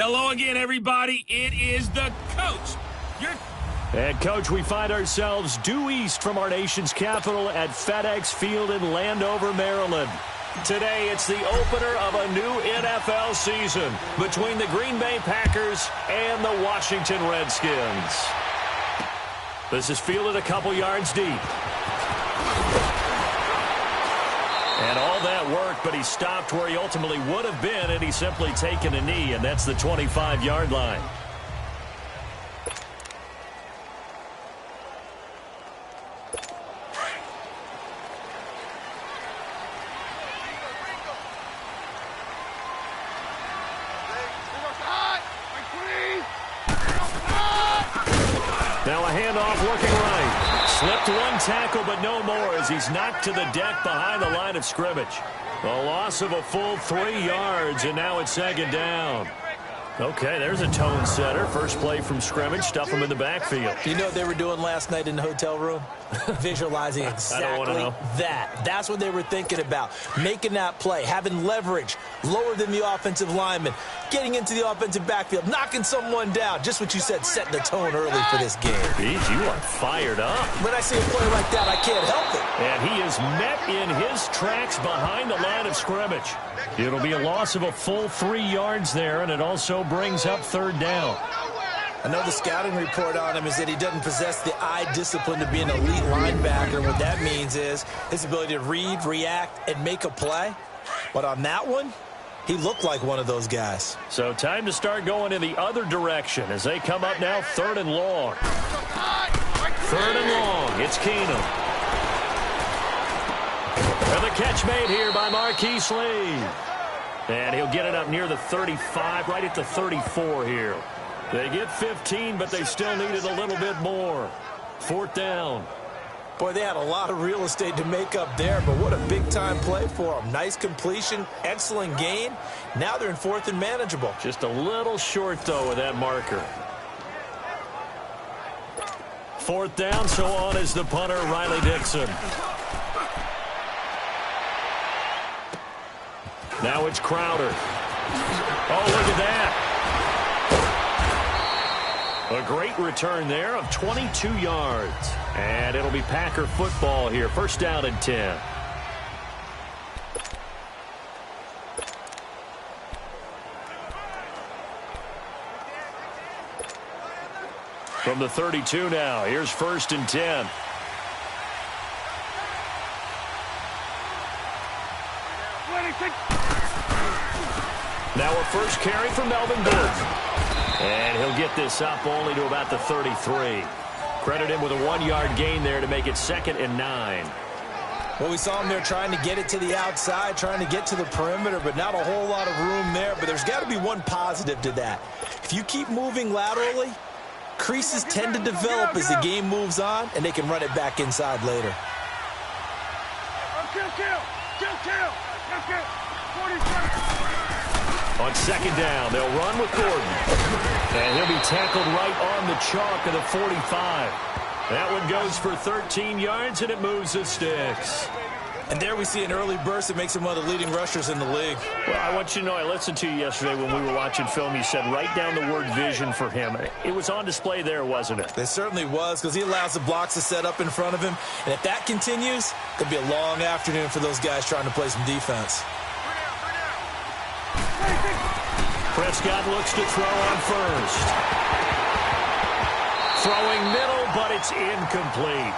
Hello again, everybody. It is the coach. And, Coach, we find ourselves due east from our nation's capital at FedEx Field in Landover, Maryland. Today, it's the opener of a new NFL season between the Green Bay Packers and the Washington Redskins. This is fielded a couple yards deep. And all that work, but he stopped where he ultimately would have been, and he's simply taken a knee, and that's the 25-yard line. Now a handoff looking right. Slipped one tackle, but no more as he's knocked to the deck behind the line of scrimmage. A loss of a full 3 yards, and now it's second down. Okay, there's a tone setter. First play from scrimmage, stuff him in the backfield. You know what they were doing last night in the hotel room? Visualizing exactly that. That's what they were thinking about. Making that play, having leverage, lower than the offensive lineman, getting into the offensive backfield, knocking someone down. Just what you said, setting the tone early for this game. Jeez, you are fired up. When I see a play like that, I can't help it. And he is met in his tracks behind the line of scrimmage. It'll be a loss of a full 3 yards there, and it also brings up third down. I know the scouting report on him is that he doesn't possess the eye discipline to be an elite linebacker. What that means is his ability to read, react, and make a play. But on that one, he looked like one of those guys. So time to start going in the other direction as they come up now third and long. Third and long. It's Keenum. And the catch made here by Marquise Lee. And he'll get it up near the 35, right at the 34 here. They get 15, but they still needed a little bit more. Fourth down. Boy, they had a lot of real estate to make up there, but what a big-time play for them. Nice completion, excellent gain. Now they're in fourth and manageable. Just a little short, though, with that marker. Fourth down, so on is the punter, Riley Dixon. Now it's Crowder. Oh, look at that. A great return there of 22 yards. And it'll be Packer football here. First down and 10. From the 32 now, here's first and 10. Now a first carry for Melvin Gordon. And he'll get this up only to about the 33. Credit him with a 1-yard gain there to make it second and 9. Well, we saw him there trying to get it to the outside, trying to get to the perimeter, but not a whole lot of room there. But there's got to be one positive to that. If you keep moving laterally, creases tend to develop as the game moves on, and they can run it back inside later. On second down, they'll run with Gordon. And he'll be tackled right on the chalk of the 45. That one goes for 13 yards, and it moves the sticks. And there we see an early burst that makes him one of the leading rushers in the league. Well, I want you to know, I listened to you yesterday when we were watching film. You said write down the word vision for him. It was on display there, wasn't it? It certainly was, because he allows the blocks to set up in front of him. And if that continues, it'll be a long afternoon for those guys trying to play some defense. Prescott looks to throw on first. Throwing middle, but it's incomplete.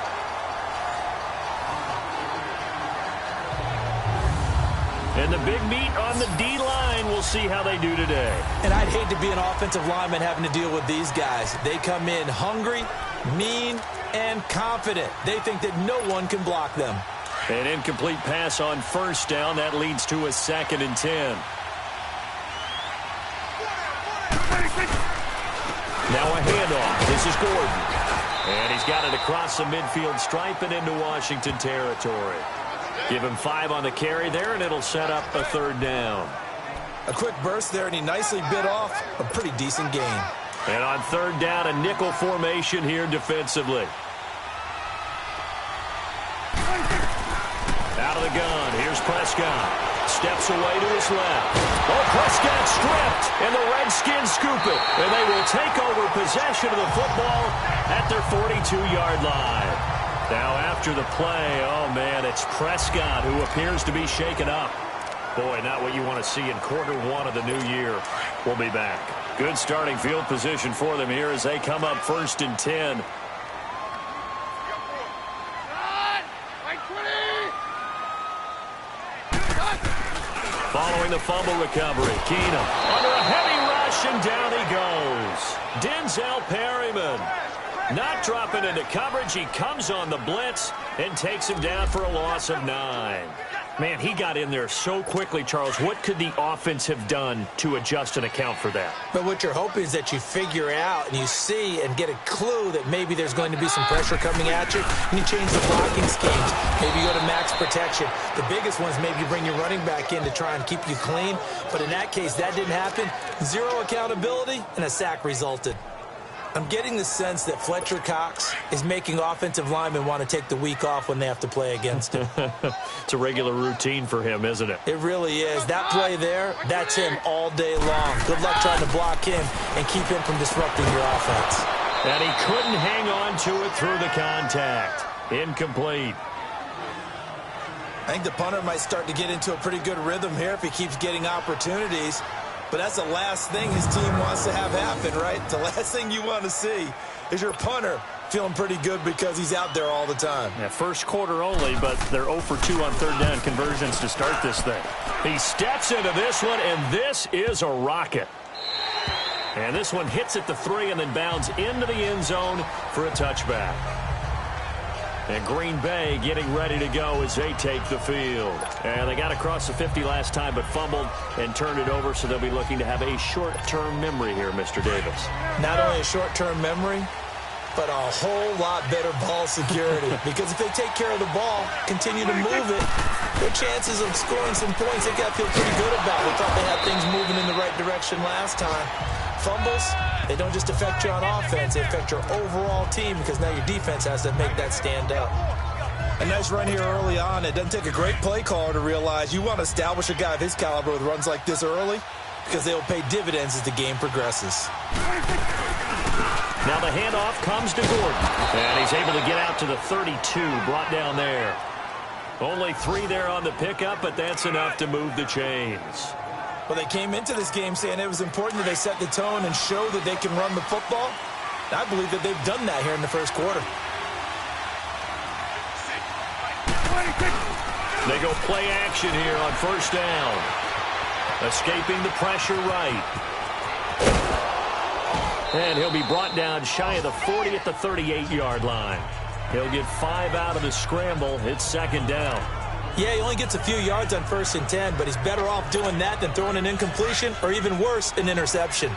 And the big meat on the D-line, we'll see how they do today. And I'd hate to be an offensive lineman having to deal with these guys. They come in hungry, mean, and confident. They think that no one can block them. An incomplete pass on first down. That leads to a second and 10. Now a handoff. This is Gordon. And he's got it across the midfield stripe and into Washington territory. Give him 5 on the carry there, and it'll set up a third down. A quick burst there, and he nicely bit off a pretty decent gain. And on third down, a nickel formation here defensively. Out of the gun. Here's Prescott. steps away to his left. Oh, Prescott stripped, and the Redskins scoop it. And they will take over possession of the football at their 42-yard line. Now after the play, oh man, it's Prescott who appears to be shaken up. Boy, not what you want to see in quarter one of the new year. We'll be back. Good starting field position for them here as they come up 1st and 10. Following the fumble recovery, Keenum under a heavy rush, and down he goes. Denzel Perryman not dropping into coverage. He comes on the blitz and takes him down for a loss of 9. Man, he got in there so quickly, Charles. What could the offense have done to adjust and account for that? But what you're hoping is that you figure out and you see and get a clue that maybe there's going to be some pressure coming at you, and you change the blocking schemes. Maybe you go to max protection. The biggest ones, maybe you bring your running back in to try and keep you clean. But in that case, that didn't happen. 0 accountability, and a sack resulted. I'm getting the sense that Fletcher Cox is making offensive linemen want to take the week off when they have to play against him. It's a regular routine for him, isn't it? It really is. That play there, that's him all day long. Good luck trying to block him and keep him from disrupting your offense. And he couldn't hang on to it through the contact. Incomplete. I think the punter might start to get into a pretty good rhythm here if he keeps getting opportunities. But that's the last thing his team wants to have happen, right? The last thing you want to see is your punter feeling pretty good because he's out there all the time. Yeah, first quarter only, but they're 0 for 2 on 3rd down conversions to start this thing. He steps into this one, and this is a rocket. And this one hits at the 3 and then bounds into the end zone for a touchback. And Green Bay getting ready to go as they take the field. And they got across the 50 last time but fumbled and turned it over, so they'll be looking to have a short-term memory here, Mr. Davis. Not only a short-term memory, but a whole lot better ball security. Because if they take care of the ball, continue to move it, their chances of scoring some points, they got to feel pretty good about. They thought they had things moving in the right direction last time. Fumbles, they don't just affect you on offense, they affect your overall team because now your defense has to make that stand up. A nice run here early on. It doesn't take a great play caller to realize you want to establish a guy of his caliber with runs like this early because they will pay dividends as the game progresses. Now the handoff comes to Gordon, and he's able to get out to the 32, brought down there. Only 3 there on the pickup, but that's enough to move the chains. Well, they came into this game saying it was important that they set the tone and show that they can run the football. I believe that they've done that here in the first quarter. They go play action here on 1st down. Escaping the pressure right. And he'll be brought down shy of the 40 at the 38-yard line. He'll get 5 out of the scramble. It's 2nd down. Yeah, he only gets a few yards on 1st and 10, but he's better off doing that than throwing an incompletion or even worse, an interception.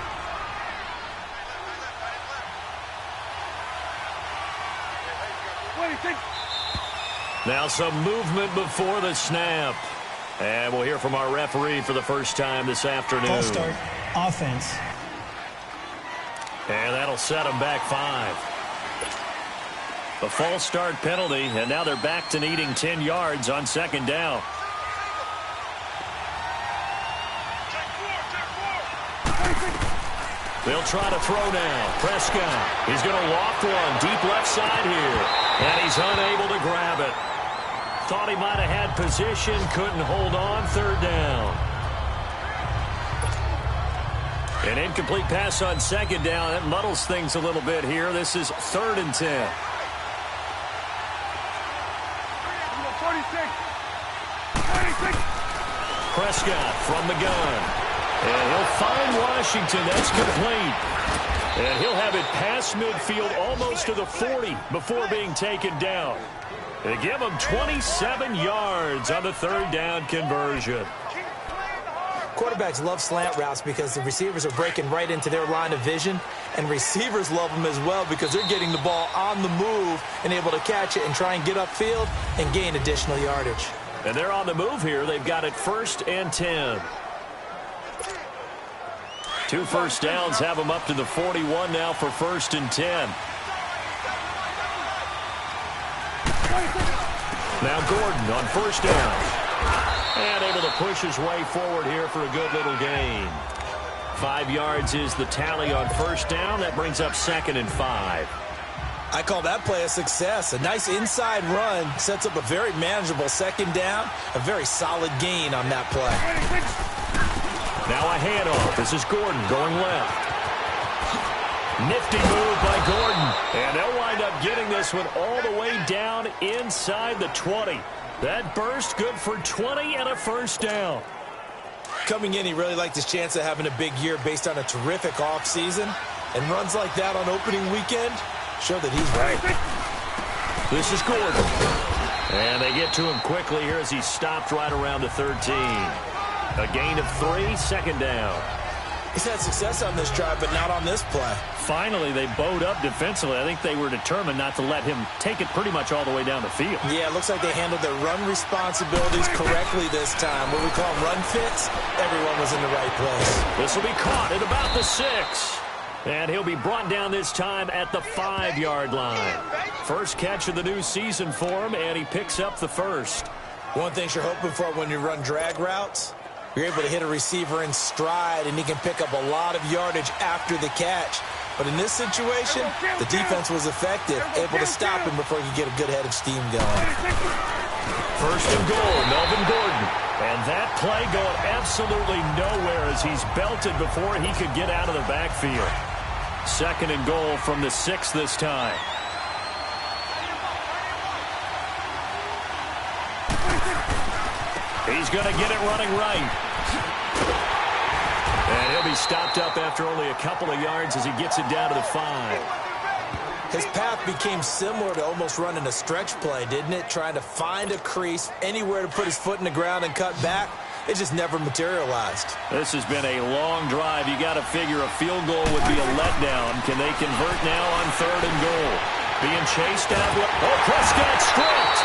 Now some movement before the snap. And we'll hear from our referee for the first time this afternoon. False start, offense. And that'll set them back 5. A false start penalty, and now they're back to needing 10 yards on 2nd down. They'll try to throw now. Prescott, he's going to loft one deep left side here, and he's unable to grab it. Thought he might have had position, couldn't hold on. 3rd down. An incomplete pass on 2nd down. That muddles things a little bit here. This is 3rd and 10. Prescott from the gun. And he'll find Washington. That's complete. And he'll have it past midfield almost to the 40 before being taken down. They give him 27 yards on the 3rd down conversion. Quarterbacks love slant routes because the receivers are breaking right into their line of vision, and receivers love them as well because they're getting the ball on the move and able to catch it and try and get upfield and gain additional yardage. And they're on the move here. They've got it 1st and 10. 2 first downs have them up to the 41 now for 1st and 10. Now Gordon on 1st down. And able to push his way forward here for a good little gain. 5 yards is the tally on first down. That brings up 2nd and 5. I call that play a success. A nice inside run sets up a very manageable 2nd down. A very solid gain on that play. Now a handoff. This is Gordon going left. Nifty move by Gordon. And they'll wind up getting this one all the way down inside the 20. That burst good for 20 and a first down. Coming in, he really liked his chance of having a big year based on a terrific offseason. And runs like that on opening weekend show that he's right. This is Gordon. And they get to him quickly here as he stopped right around the 13. A gain of 3, 2nd down. He's had success on this drive, but not on this play. Finally, they bowed up defensively. I think they were determined not to let him take it pretty much all the way down the field. Yeah, it looks like they handled their run responsibilities correctly this time. What we call run fits, everyone was in the right place. This will be caught at about the 6. And he'll be brought down this time at the 5-yard line. First catch of the new season for him, and he picks up the first. One thing you're hoping for when you run drag routes, you're able to hit a receiver in stride, and he can pick up a lot of yardage after the catch. But in this situation, the defense was effective, able to stop him before he could get a good head of steam going. First and goal, Melvin Gordon. And that play going absolutely nowhere as he's belted before he could get out of the backfield. 2nd and goal from the 6 this time. He's going to get it running right. And he'll be stopped up after only a couple of yards as he gets it down to the 5. His path became similar to almost running a stretch play, didn't it? Trying to find a crease, anywhere to put his foot in the ground and cut back. It just never materialized. This has been a long drive. You got to figure a field goal would be a letdown. Can they convert now on 3rd and goal? Being chased out. Oh, Prescott stripped.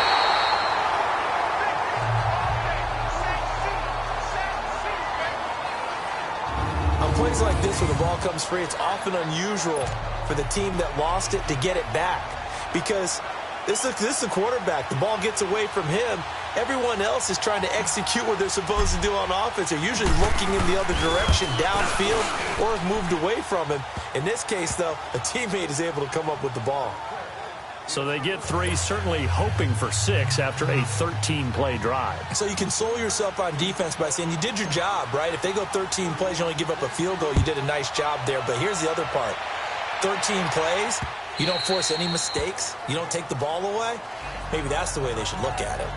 On plays like this where the ball comes free, it's often unusual for the team that lost it to get it back. Because this is a quarterback. The ball gets away from him. Everyone else is trying to execute what they're supposed to do on offense. They're usually looking in the other direction, downfield, or have moved away from him. In this case, though, a teammate is able to come up with the ball. So they get 3, certainly hoping for 6 after a 13-play drive. So you console yourself on defense by saying you did your job, right? If they go 13 plays, you only give up a field goal, you did a nice job there. But here's the other part. 13 plays, you don't force any mistakes, you don't take the ball away. Maybe that's the way they should look at it.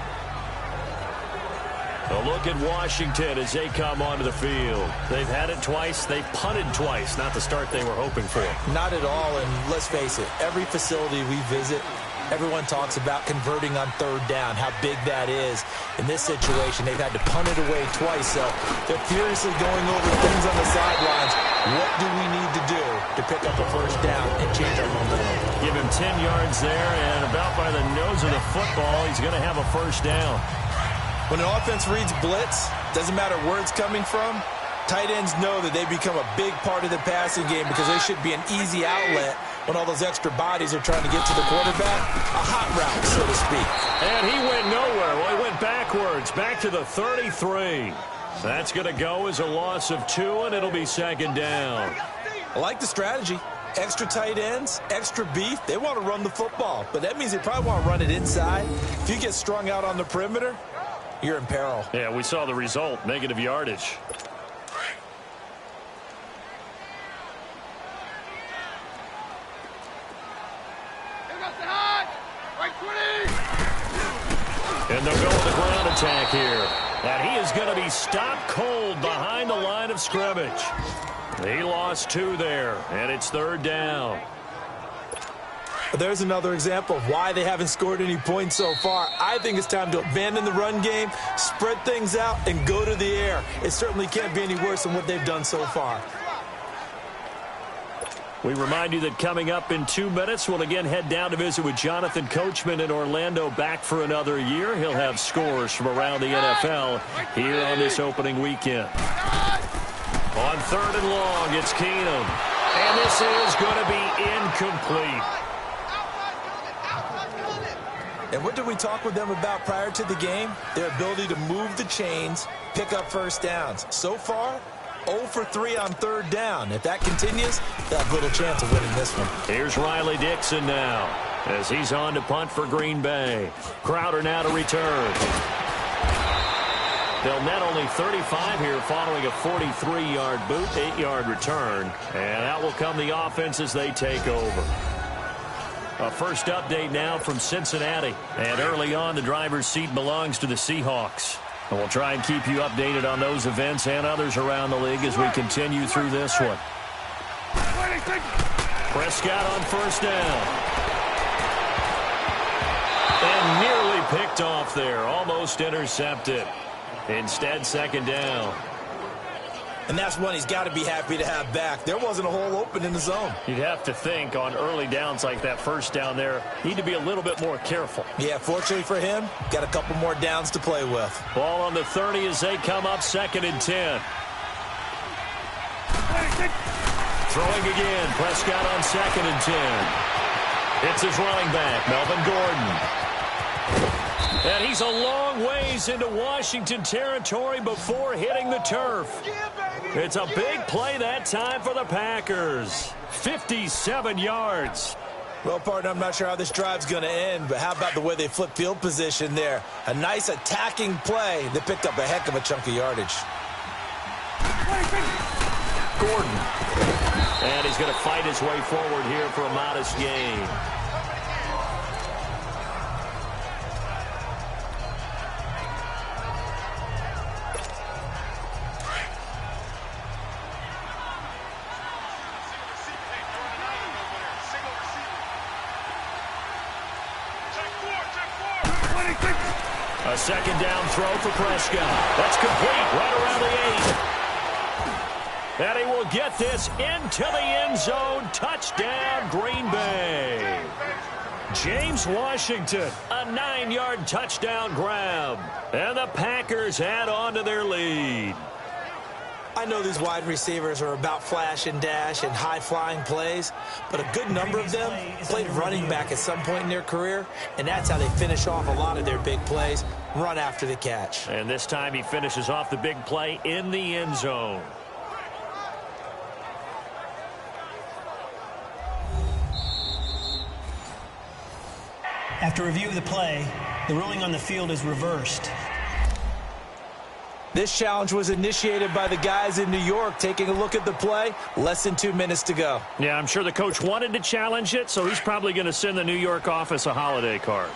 A look at Washington as they come onto the field. They've had it twice. They've punted twice. Not the start they were hoping for. Not at all, and let's face it, every facility we visit, everyone talks about converting on 3rd down, how big that is. In this situation, they've had to punt it away twice, so they're furiously going over things on the sidelines. What do we need to do to pick up a first down and change our momentum? Give him 10 yards there, and about by the nose of the football, he's going to have a first down. When an offense reads blitz, doesn't matter where it's coming from, tight ends know that they become a big part of the passing game because they should be an easy outlet when all those extra bodies are trying to get to the quarterback. A hot route, so to speak. And he went nowhere. Well, he went backwards, back to the 33. That's going to go as a loss of 2, and it'll be 2nd down. I like the strategy. Extra tight ends, extra beef. They want to run the football, but that means they probably want to run it inside. If you get strung out on the perimeter, you're in peril. Yeah, we saw the result, negative yardage. And they'll go with the ground attack here. And he is going to be stopped cold behind the line of scrimmage. He lost 2 there, and it's 3rd down. There's another example of why they haven't scored any points so far. I think it's time to abandon the run game, spread things out, and go to the air. It certainly can't be any worse than what they've done so far. We remind you that coming up in 2 minutes, we'll again head down to visit with Jonathan Coachman in Orlando, back for another year. He'll have scores from around the NFL here on this opening weekend. On 3rd and long, it's Keenum. And this is going to be incomplete. And what did we talk with them about prior to the game? Their ability to move the chains, pick up first downs. So far, 0 for 3 on third down. If that continues, they'll have little chance of winning this one. Here's Riley Dixon now as he's on to punt for Green Bay. Crowder now to return. They'll net only 35 here following a 43-yard boot, 8-yard return. And out will come the offense as they take over. A first update now from Cincinnati. And early on, the driver's seat belongs to the Seahawks. And we'll try and keep you updated on those events and others around the league as we continue through this one. Prescott on first down. And nearly picked off there. Almost intercepted. Instead, second down. And that's one he's got to be happy to have back. There wasn't a hole open in the zone. You'd have to think on early downs like that first down there, need to be a little bit more careful. Yeah, fortunately for him, got a couple more downs to play with. Ball on the 30 as they come up 2nd and 10. Throwing again, Prescott on 2nd and 10. It's his running back, Melvin Gordon. And he's a long ways into Washington territory before hitting the turf. It's a big play that time for the Packers. 57 yards. Well, partner, I'm not sure how this drive's going to end, but how about the way they flip field position there? A nice attacking play that picked up a heck of a chunk of yardage. Gordon. And he's going to fight his way forward here for a modest gain. A second down throw for Prescott. That's complete right around the 8. And he will get this into the end zone. Touchdown, Green Bay. James Washington, a 9-yard touchdown grab. And the Packers add on to their lead. I know these wide receivers are about flash and dash and high-flying plays, but a good number of them played running back at some point in their career, and that's how they finish off a lot of their big plays, run after the catch. And this time he finishes off the big play in the end zone. After review of the play, the ruling on the field is reversed. This challenge was initiated by the guys in New York. Taking a look at the play, less than 2 minutes to go. Yeah, I'm sure the coach wanted to challenge it, so he's probably going to send the New York office a holiday card.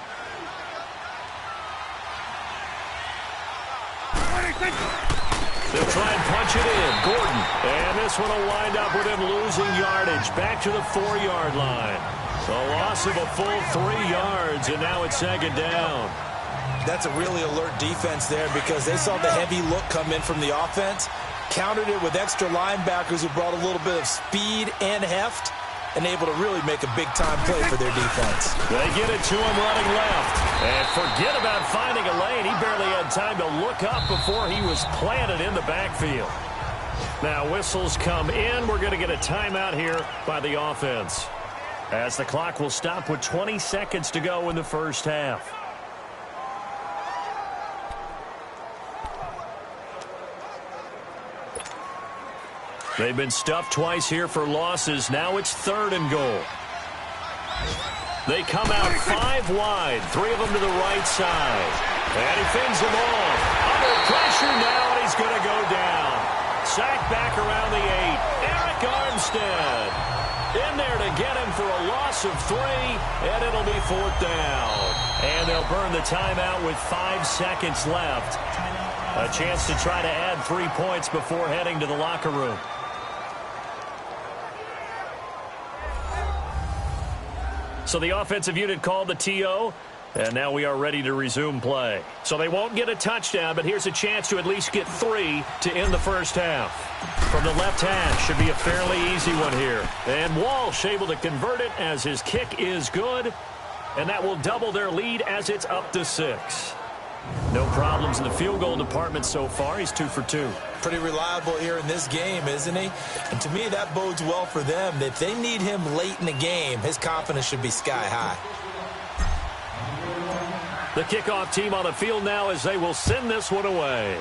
They'll try and punch it in. Gordon. And this one will wind up with him losing yardage. Back to the 4-yard line. A loss of a full 3 yards, and now it's second down. That's a really alert defense there because they saw the heavy look come in from the offense, countered it with extra linebackers who brought a little bit of speed and heft, and able to really make a big-time play for their defense. They get it to him running left. And forget about finding a lane. He barely had time to look up before he was planted in the backfield. Now whistles come in. We're going to get a timeout here by the offense, as the clock will stop with 20 seconds to go in the first half. They've been stuffed twice here for losses. Now it's 3rd and goal. They come out 5 wide, 3 of them to the right side. And he fins them off. Under pressure now, and he's going to go down. Sacked back around the 8. Eric Armstead in there to get him for a loss of 3, and it'll be 4th down. And they'll burn the timeout with 5 seconds left. A chance to try to add 3 points before heading to the locker room. So the offensive unit called the TO, and now we are ready to resume play. So they won't get a touchdown, but here's a chance to at least get 3 to end the first half. From the left hash, should be a fairly easy one here. And Walsh able to convert it as his kick is good, and that will double their lead as it's up to 6. No problems in the field goal department so far. He's 2 for 2. Pretty reliable here in this game, isn't he? And to me, that bodes well for them. If they need him late in the game, his confidence should be sky high. The kickoff team on the field now as they will send this one away.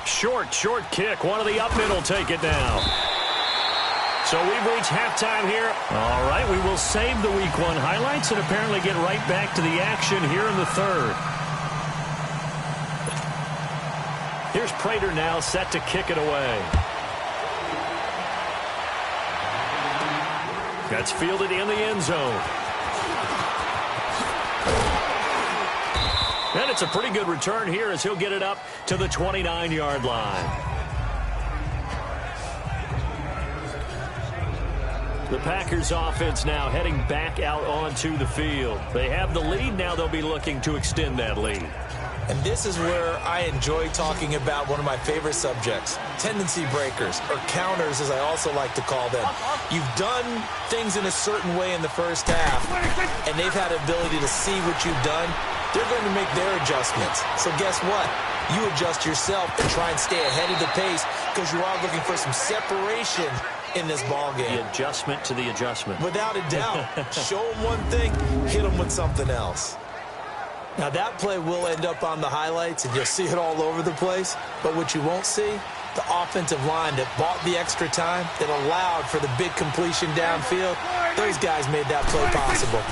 Short kick. One of the up middle take it now. So we've reached halftime here. All right, we will save the Week 1 highlights and apparently get right back to the action here in the third. Here's Prater now set to kick it away. That's fielded in the end zone. And it's a pretty good return here as he'll get it up to the 29-yard line. The Packers offense now heading back out onto the field. They have the lead. Now they'll be looking to extend that lead. And this is where I enjoy talking about one of my favorite subjects, tendency breakers, or counters as I also like to call them. You've done things in a certain way in the first half, and they've had the ability to see what you've done. They're going to make their adjustments. So guess what? You adjust yourself and try and stay ahead of the pace because you are looking for some separation in this ball game. The adjustment to the adjustment. Without a doubt. Show them one thing, hit them with something else. Now, that play will end up on the highlights, and you'll see it all over the place. But what you won't see, the offensive line that bought the extra time, that allowed for the big completion downfield, those guys made that play possible.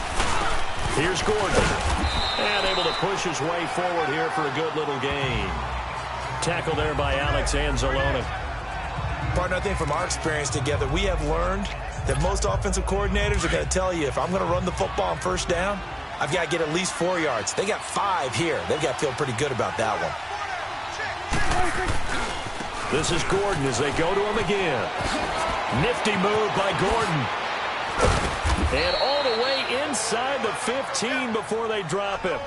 Here's Gordon. And able to push his way forward here for a good little gain. Tackle there by Alex Anzalone. Partner, I think from our experience together, we have learned that most offensive coordinators are going to tell you, if I'm going to run the football on first down, I've got to get at least 4 yards. They got 5 here. They've got to feel pretty good about that one. This is Gordon as they go to him again. Nifty move by Gordon. And all the way inside the 15 before they drop him.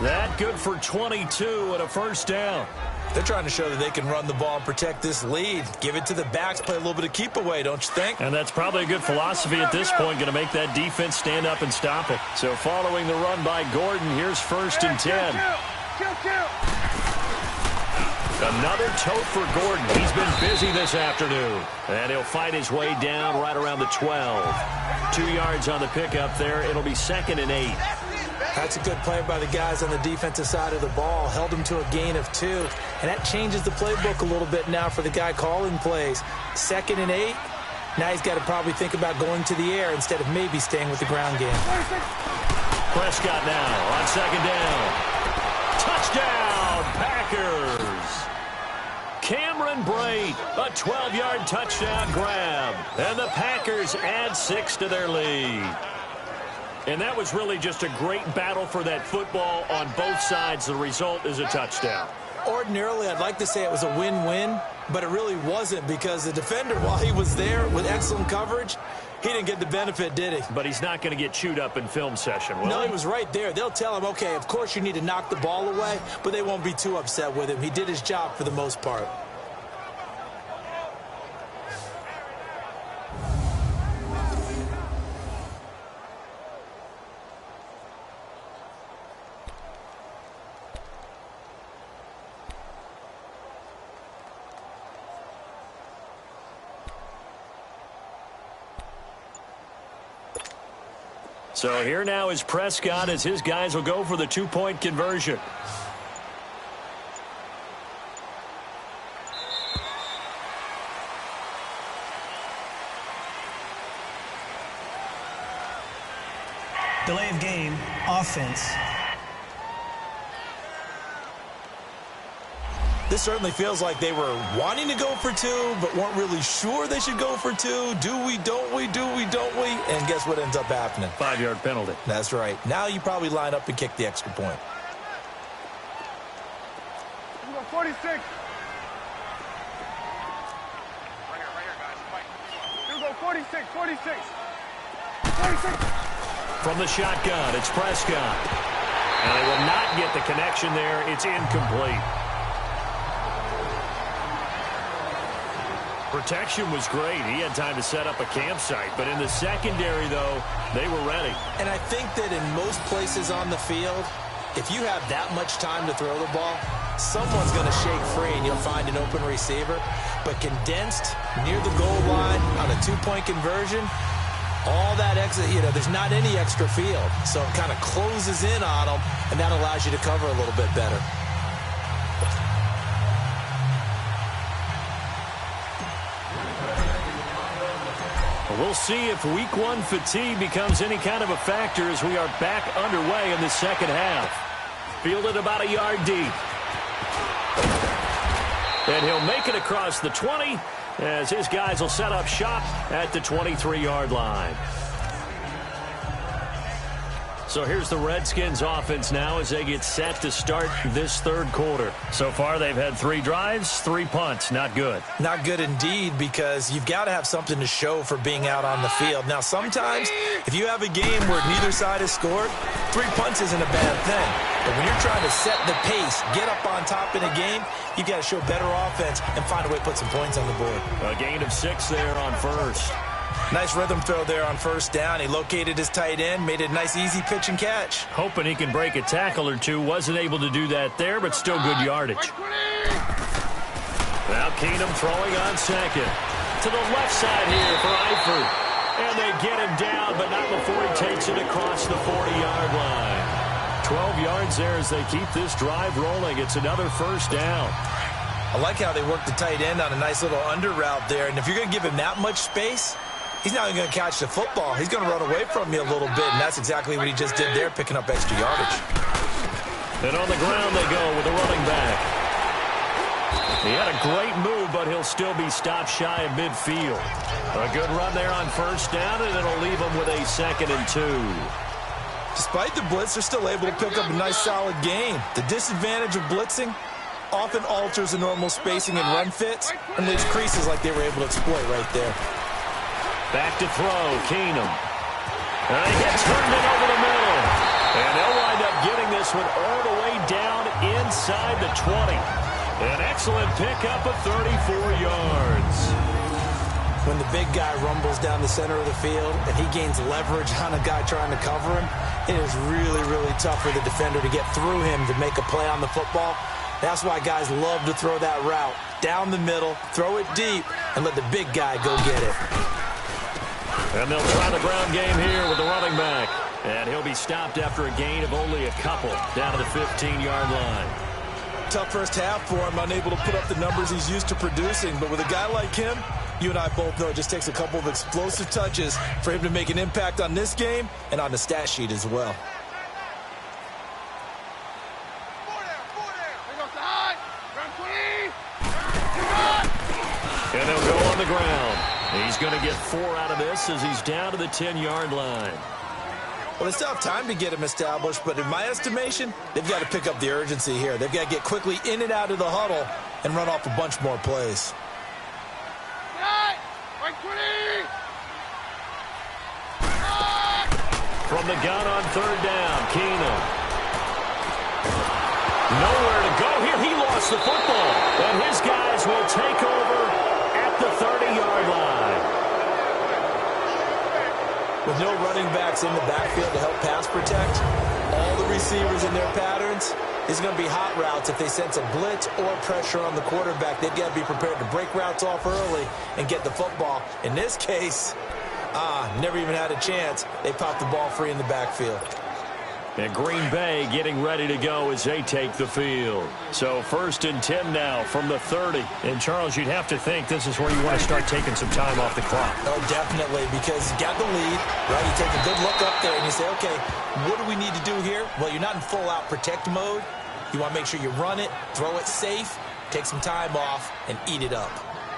That good for 22 and a first down. They're trying to show that they can run the ball and protect this lead. Give it to the backs, play a little bit of keep away, don't you think? And that's probably a good philosophy at this point, going to make that defense stand up and stop it. So following the run by Gordon, here's 1st and 10. Another tote for Gordon. He's been busy this afternoon. And he'll fight his way down right around the 12. 2 yards on the pickup there. It'll be 2nd and 8. That's a good play by the guys on the defensive side of the ball. Held them to a gain of 2. And that changes the playbook a little bit now for the guy calling plays. 2nd and 8. Now he's got to probably think about going to the air instead of maybe staying with the ground game. Prescott now on 2nd down. Touchdown, Packers. Cameron Brate, a 12-yard touchdown grab. And the Packers add 6 to their lead. And that was really just a great battle for that football on both sides. The result is a touchdown. Ordinarily, I'd like to say it was a win-win, but it really wasn't because the defender, while he was there with excellent coverage, he didn't get the benefit, did he? But he's not going to get chewed up in film session, will he? No, he was right there. They'll tell him, okay, of course you need to knock the ball away, but they won't be too upset with him. He did his job for the most part. So here now is Prescott as his guys will go for the 2-point conversion. Delay of game, offense. This certainly feels like they were wanting to go for 2, but weren't really sure they should go for 2. Do we, don't we, do we, don't we? And guess what ends up happening? 5-yard penalty. That's right. Now you probably line up and kick the extra point. 46. Right here, guys. You go 46, 46. 46. From the shotgun, it's Prescott. And they will not get the connection there. It's incomplete. Protection was great. He had time to set up a campsite. But in the secondary, though, they were ready. And I think that in most places on the field, if you have that much time to throw the ball, someone's going to shake free and you'll find an open receiver. But condensed near the goal line on a 2-point conversion, All that exit, there's not any extra field. So it kind of closes in on them, and that allows you to cover a little bit better. We'll see if week 1 fatigue becomes any kind of a factor as we are back underway in the second half. Fielded about a yard deep. And he'll make it across the 20 as his guys will set up shop at the 23-yard line. So here's the Redskins offense now as they get set to start this third quarter. So far they've had 3 drives, 3 punts. Not good. Not good indeed, because you've got to have something to show for being out on the field. Now sometimes if you have a game where neither side has scored, 3 punts isn't a bad thing. But when you're trying to set the pace, get up on top in a game, you've got to show better offense and find a way to put some points on the board. A gain of 6 there on first. Nice rhythm throw there on first down. He located his tight end, made it a nice easy pitch and catch. Hoping he can break a tackle or two. Wasn't able to do that there, but still good yardage. Now Keenum throwing on second. To the left side here for Eifert. And they get him down, but not before he takes it across the 40-yard line. 12 yards there as they keep this drive rolling. It's another first down. I like how they work the tight end on a nice little under route there. And if you're going to give him that much space, he's not even going to catch the football. He's going to run away from you a little bit, and that's exactly what he just did there, picking up extra yardage. And on the ground they go with the running back. He had a great move, but he'll still be stopped shy of midfield. A good run there on first down, and it'll leave him with a 2nd and 2. Despite the blitz, they're still able to pick up a nice, solid gain. The disadvantage of blitzing often alters the normal spacing and run fits, and leaves creases like they were able to exploit right there. Back to throw, Keenum. And he gets turned in over the middle. And they'll wind up getting this one all the way down inside the 20. An excellent pickup of 34 yards. When the big guy rumbles down the center of the field and he gains leverage on a guy trying to cover him, it is really, really tough for the defender to get through him to make a play on the football. That's why guys love to throw that route down the middle, throw it deep, and let the big guy go get it. And they'll try the ground game here with the running back. And he'll be stopped after a gain of only a couple down to the 15-yard line. Tough first half for him, unable to put up the numbers he's used to producing. But with a guy like him, you and I both know it just takes a couple of explosive touches for him to make an impact on this game and on the stat sheet as well. And he'll go on the ground. He's going to get 4 out of this as he's down to the 10-yard line. Well, they still have time to get him established, but in my estimation, they've got to pick up the urgency here. They've got to get quickly in and out of the huddle and run off a bunch more plays. From the gun on third down, Keenum. Nowhere to go here. He lost the football, and his guys will take over at the 30-yard line. With no running backs in the backfield to help pass protect, all the receivers in their patterns, it's going to be hot routes. If they sense a blitz or pressure on the quarterback, they've got to be prepared to break routes off early and get the football. In this case, never even had a chance. They popped the ball free in the backfield. And Green Bay getting ready to go as they take the field. So 1st and 10 now from the 30. And, Charles, you'd have to think this is where you want to start taking some time off the clock. Oh, definitely, because you got the lead, right? You take a good look up there and you say, okay, what do we need to do here? Well, you're not in full-out protect mode. You want to make sure you run it, throw it safe, take some time off, and eat it up.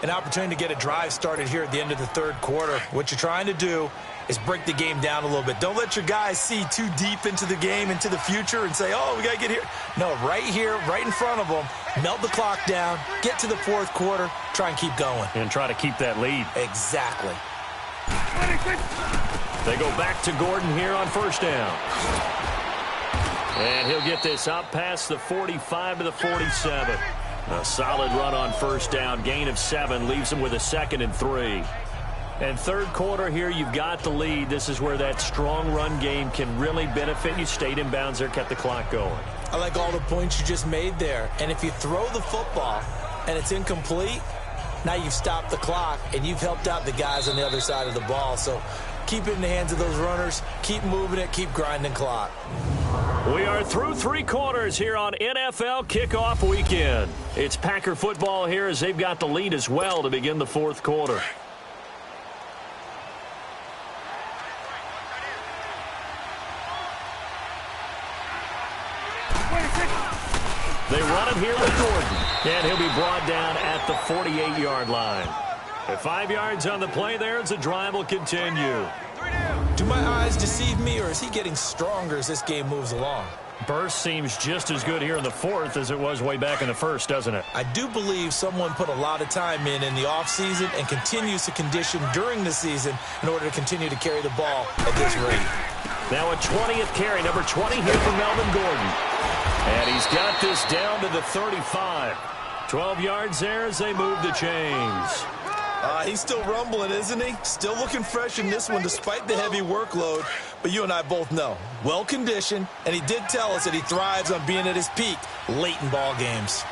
An opportunity to get a drive started here at the end of the third quarter. What you're trying to do is break the game down a little bit. Don't let your guys see too deep into the game, into the future, and say, oh, we got to get here. No, right here, right in front of them, melt the clock down, get to the fourth quarter, try and keep going. And try to keep that lead. Exactly. They go back to Gordon here on first down. And he'll get this up past the 45 to the 47. A solid run on first down, gain of 7, leaves him with a 2nd and 3. And third quarter here, you've got the lead. This is where that strong run game can really benefit you. Stayed in bounds there, kept the clock going. I like all the points you just made there. And if you throw the football and it's incomplete, now you've stopped the clock and you've helped out the guys on the other side of the ball. So Keep it in the hands of those runners. Keep moving it. Keep grinding clock. We are through 3 quarters here on NFL Kickoff Weekend. It's Packer football here as they've got the lead as well to begin the 4th quarter. They run it here with Gordon, and he'll be brought down at the 48-yard line. At 5 yards on the play there as the drive will continue. Do my eyes deceive me, or is he getting stronger as this game moves along? Burst seems just as good here in the 4th as it was way back in the 1st, doesn't it? I do believe someone put a lot of time in the offseason and continues to condition during the season in order to continue to carry the ball at this rate. Now a 20th carry, number 20 here for Melvin Gordon. And he's got this down to the 35. 12 yards there as they move the chains. He's still rumbling, isn't he? Still looking fresh in this one despite the heavy workload. But you and I both know, well-conditioned, and he did tell us that he thrives on being at his peak late in ball games.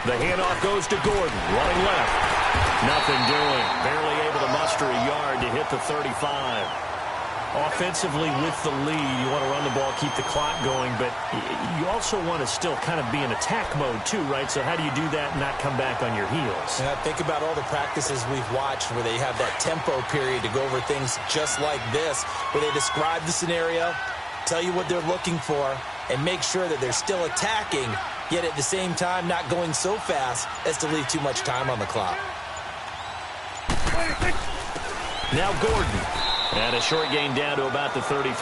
The handoff goes to Gordon, running left. Nothing doing. Barely able to muster a yard to hit the 35. Offensively with the lead, you want to run the ball, keep the clock going, but you also want to still kind of be in attack mode too, right? So how do you do that and not come back on your heels? Yeah, think about all the practices we've watched where they have that tempo period to go over things just like this, where they describe the scenario, tell you what they're looking for, and make sure that they're still attacking, yet at the same time not going so fast as to leave too much time on the clock. Now Gordon. And a short gain down to about the 33.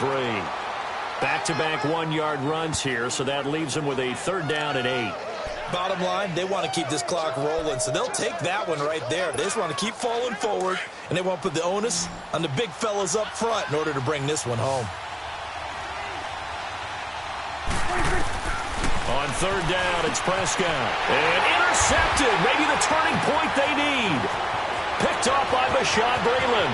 Back-to-back 1-yard runs here, so that leaves them with a 3rd down and 8. Bottom line, they want to keep this clock rolling, so they'll take that one right there. They just want to keep falling forward, and they want to put the onus on the big fellas up front in order to bring this one home. On 3rd down, it's Prescott. And intercepted. Maybe the turning point they need. Picked off by Bashaud Breeland.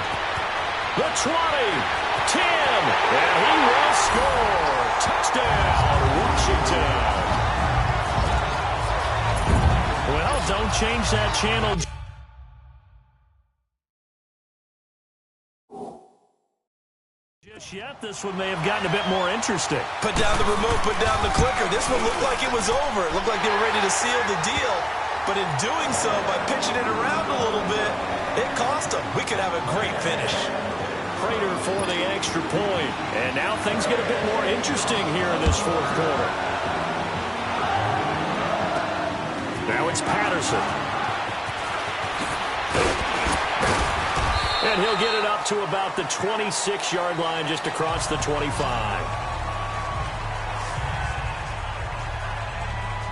The 20, 10, and he will score. Touchdown, Washington. Well, don't change that channel just yet. This one may have gotten a bit more interesting. Put down the remote, put down the clicker. This one looked like it was over. It looked like they were ready to seal the deal. But in doing so, by pitching it around a little bit, it cost them. We could have a great finish. Prater for the extra point. And now things get a bit more interesting here in this 4th quarter. Now it's Patterson. And he'll get it up to about the 26-yard line just across the 25.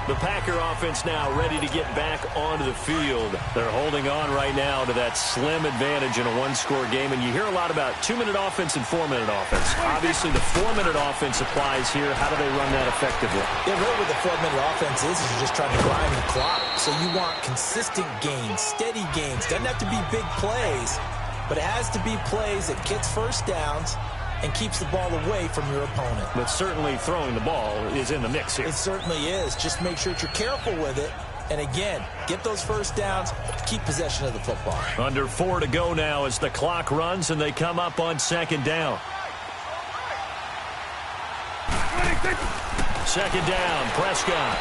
The Packer offense now ready to get back onto the field. They're holding on right now to that slim advantage in a 1-score game. And you hear a lot about 2-minute offense and 4-minute offense. Obviously, the 4-minute offense applies here. How do they run that effectively? Yeah, really what the 4-minute offense is you're just trying to grind the clock. So you want consistent gains, steady gains. Doesn't have to be big plays, but it has to be plays that gets first downs and keeps the ball away from your opponent. But certainly throwing the ball is in the mix here. It certainly is. Just make sure that you're careful with it. And again, get those first downs, keep possession of the football. Under 4 to go now as the clock runs and they come up on 2nd down. 2nd down, Prescott.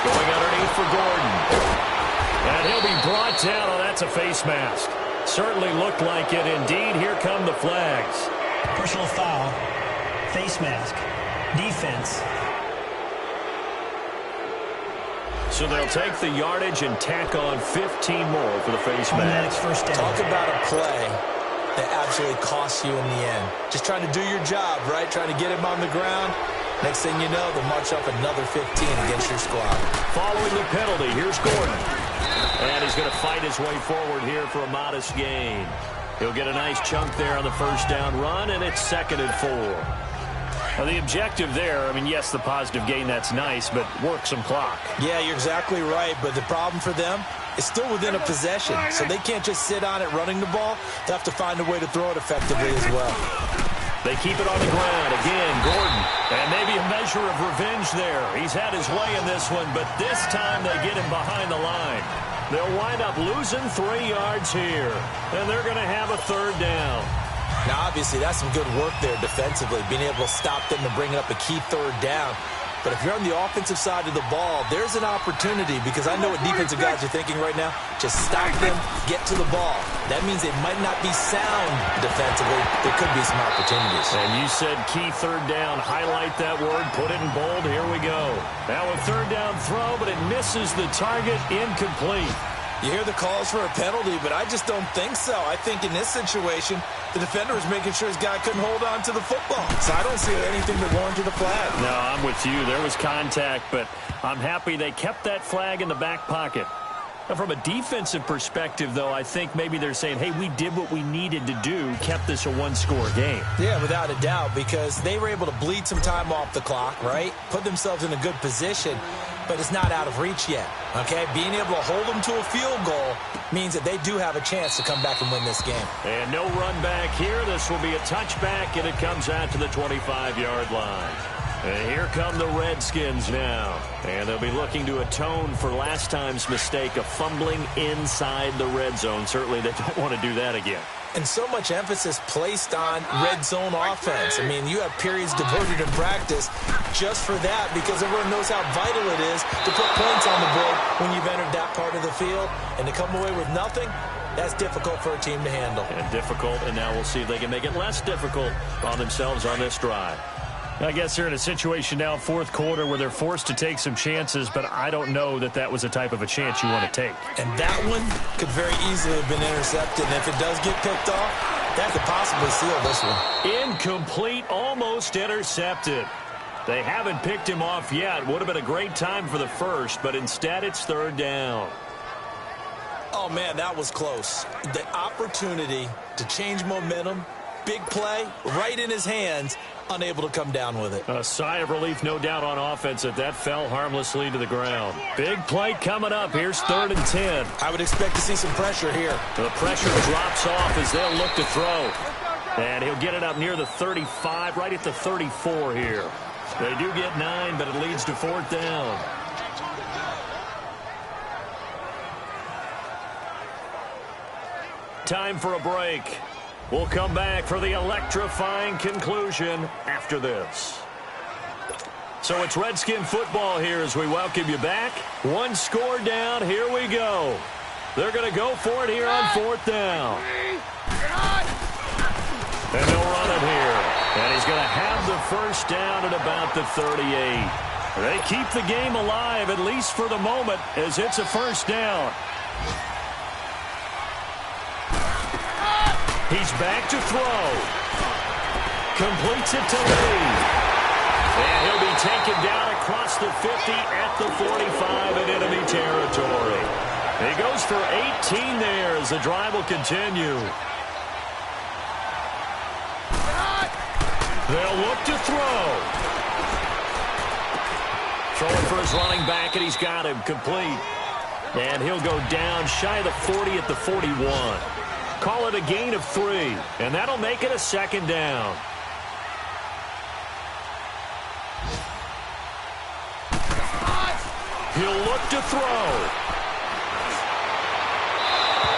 Going underneath for Gordon. And he'll be brought down. Oh, that's a face mask. Certainly looked like it. Indeed, here come the flags. Personal foul, face mask, defense. So they'll take the yardage and tack on 15 more for the face mask. First down. Talk about a play that absolutely costs you in the end. Just trying to do your job, right? Trying to get him on the ground. Next thing you know, they'll march up another 15 against your squad. Following the penalty, here's Gordon. And he's going to fight his way forward here for a modest gain. He'll get a nice chunk there on the first down run, and it's 2nd and 4. Well, the objective there, I mean, yes, the positive gain, that's nice, but work some clock. Yeah, you're exactly right, but the problem for them is still within a possession, so they can't just sit on it running the ball. They have to find a way to throw it effectively as well. They keep it on the ground. Again, Gordon. And maybe a measure of revenge there. He's had his way in this one, but this time they get him behind the line. They'll wind up losing 3 yards here, and they're going to have a third down. Now, obviously, that's some good work there defensively, being able to stop them and bring up a key third down. But if you're on the offensive side of the ball, there's an opportunity, because I know what defensive guys are thinking right now. Just stop them, get to the ball. That means they might not be sound defensively. There could be some opportunities. And you said key third down. Highlight that word. Put it in bold. Here we go. Now a third down throw, but it misses the target. Incomplete. You hear the calls for a penalty, but I just don't think so. I think in this situation, the defender was making sure his guy couldn't hold on to the football. So I don't see anything that warranted a flag. No, I'm with you. There was contact, but I'm happy they kept that flag in the back pocket. Now, from a defensive perspective, though, I think maybe they're saying, hey, we did what we needed to do, kept this a one-score game. Yeah, without a doubt, because they were able to bleed some time off the clock, right? Put themselves in a good position, but it's not out of reach yet, okay? Being able to hold them to a field goal means that they do have a chance to come back and win this game. And no run back here. This will be a touchback, and it comes out to the 25-yard line. And here come the Redskins now. And they'll be looking to atone for last time's mistake of fumbling inside the red zone. Certainly they don't want to do that again. And so much emphasis placed on red zone offense. I mean, you have periods devoted in practice just for that, because everyone knows how vital it is to put points on the board when you've entered that part of the field. And to come away with nothing, that's difficult for a team to handle. And difficult, and now we'll see if they can make it less difficult on themselves on this drive. I guess they're in a situation now, fourth quarter, where they're forced to take some chances, but I don't know that that was the type of a chance you want to take. And that one could very easily have been intercepted, and if it does get picked off, that could possibly seal this one. Incomplete, almost intercepted. They haven't picked him off yet. Would have been a great time for the first, but instead it's third down. Oh, man, that was close. The opportunity to change momentum, big play, right in his hands, unable to come down with it. A sigh of relief, no doubt, on offense that fell harmlessly to the ground. Big play coming up. Here's 3rd and 10. I would expect to see some pressure here. The pressure drops off as they'll look to throw. And he'll get it up near the 35, right at the 34 here. They do get 9, but it leads to 4th down. Time for a break. We'll come back for the electrifying conclusion after this. So it's Redskin football here as we welcome you back. 1 score down. Here we go. They're going to go for it here on 4th down. And they'll run it here. And he's going to have the first down at about the 38. They keep the game alive, at least for the moment, as it's a first down. He's back to throw. Completes it to Lee. And he'll be taken down across the 50 at the 45 in enemy territory. He goes for 18 there as the drive will continue. They'll look to throw. Throwing for his running back, and he's got him complete. And he'll go down shy of the 40 at the 41. Call it a gain of 3, and that'll make it a 2nd down. He'll look to throw.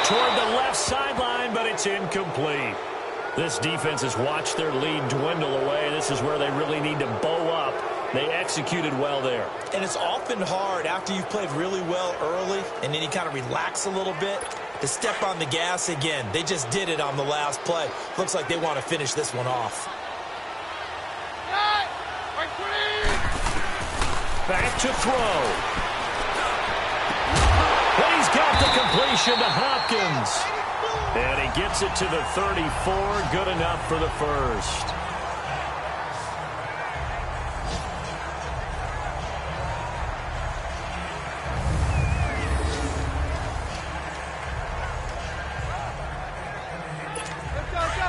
Toward the left sideline, but it's incomplete. This defense has watched their lead dwindle away. This is where they really need to bow up. They executed well there. And it's often hard after you've played really well early, and then you kind of relax a little bit, to step on the gas again. They just did it on the last play. Looks like they want to finish this one off. Back to throw. And he's got the completion to Hopkins. And he gets it to the 34. Good enough for the first.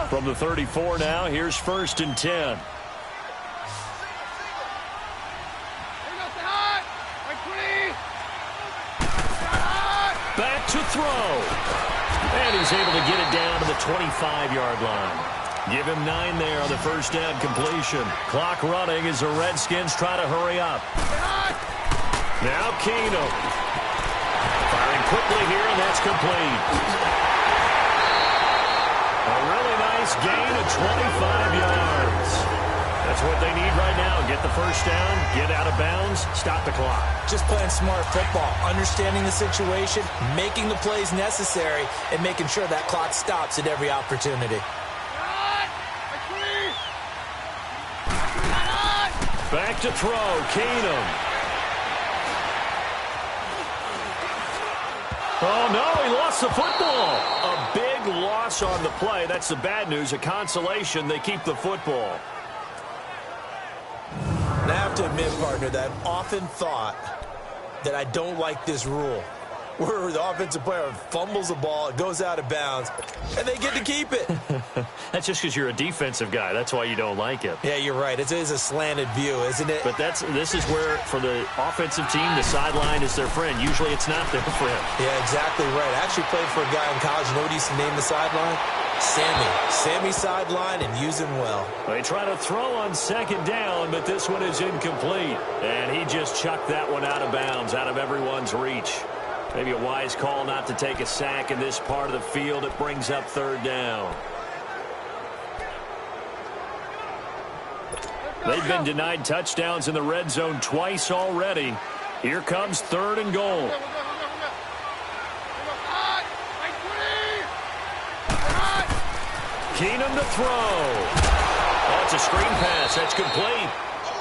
From the 34 now, here's 1st and 10. Back to throw. And he's able to get it down to the 25-yard line. Give him 9 there on the first down completion. Clock running as the Redskins try to hurry up. Now Keenum. Firing quickly here, and that's complete. A really nice gain of 25 yards. That's what they need right now. Get the first down, get out of bounds, stop the clock. Just playing smart football, understanding the situation, making the plays necessary, and making sure that clock stops at every opportunity. Back to throw, Keenum. Oh, no, he lost the football. A big loss on the play. That's the bad news. A consolation, they keep the football. And I have to admit, partner, that I've often thought that I don't like this rule, where the offensive player fumbles the ball, it goes out of bounds, and they get to keep it. That's just because you're a defensive guy. That's why you don't like it. Yeah, you're right. It is a slanted view, isn't it? But this is where, for the offensive team, the sideline is their friend. Usually it's not their friend. Yeah, exactly right. I actually played for a guy in college. You know what he used to name the sideline? Sammy. Sammy sideline, and use him well. They try to throw on second down, but this one is incomplete. And he just chucked that one out of bounds, out of everyone's reach. Maybe a wise call not to take a sack in this part of the field. It brings up third down. They've been denied touchdowns in the red zone twice already. Here comes third and goal. Keenum to throw. That's a screen pass. That's complete.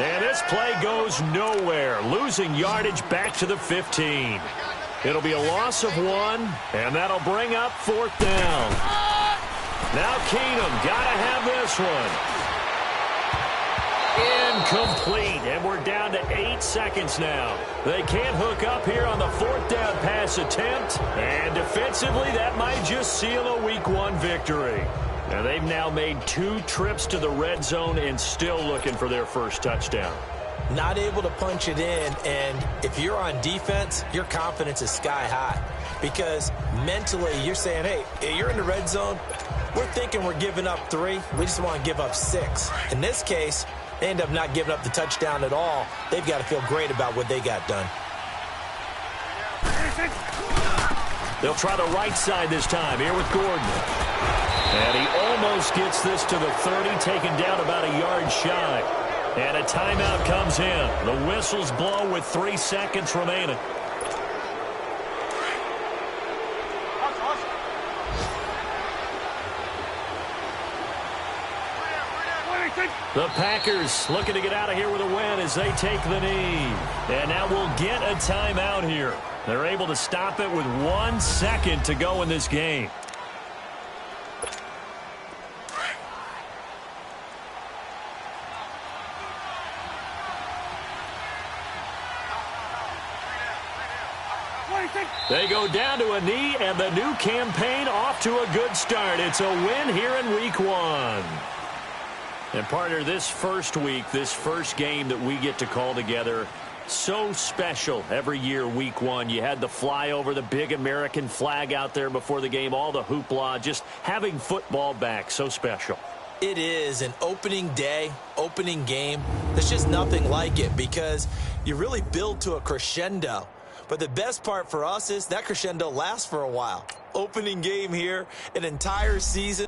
And this play goes nowhere. Losing yardage back to the 15. It'll be a loss of 1, and that'll bring up fourth down. Now Keenum, gotta have this one. Incomplete, and we're down to 8 seconds now. They can't hook up here on the fourth down pass attempt, and defensively that might just seal a Week 1 victory. Now they've now made 2 trips to the red zone and still looking for their first touchdown. Not able to punch it in, and if you're on defense, your confidence is sky high. Because mentally, you're saying, hey, you're in the red zone. We're thinking we're giving up 3. We just want to give up 6. In this case, they end up not giving up the touchdown at all. They've got to feel great about what they got done. They'll try the right side this time here with Gordon. And he almost gets this to the 30, taken down about a yard shy. And a timeout comes in. The whistles blow with 3 seconds remaining. The Packers looking to get out of here with a win as they take the knee. And now we'll get a timeout here. They're able to stop it with 1 second to go in this game. They go down to a knee, and the new campaign off to a good start. It's a win here in Week 1. And, partner, this first week, this first game that we get to call together, so special every year, Week 1. You had the flyover, the big American flag out there before the game, all the hoopla, just having football back, so special. It is an opening day, opening game. There's just nothing like it because you really build to a crescendo. But the best part for us is that crescendo lasts for a while. Opening game here, an entire season.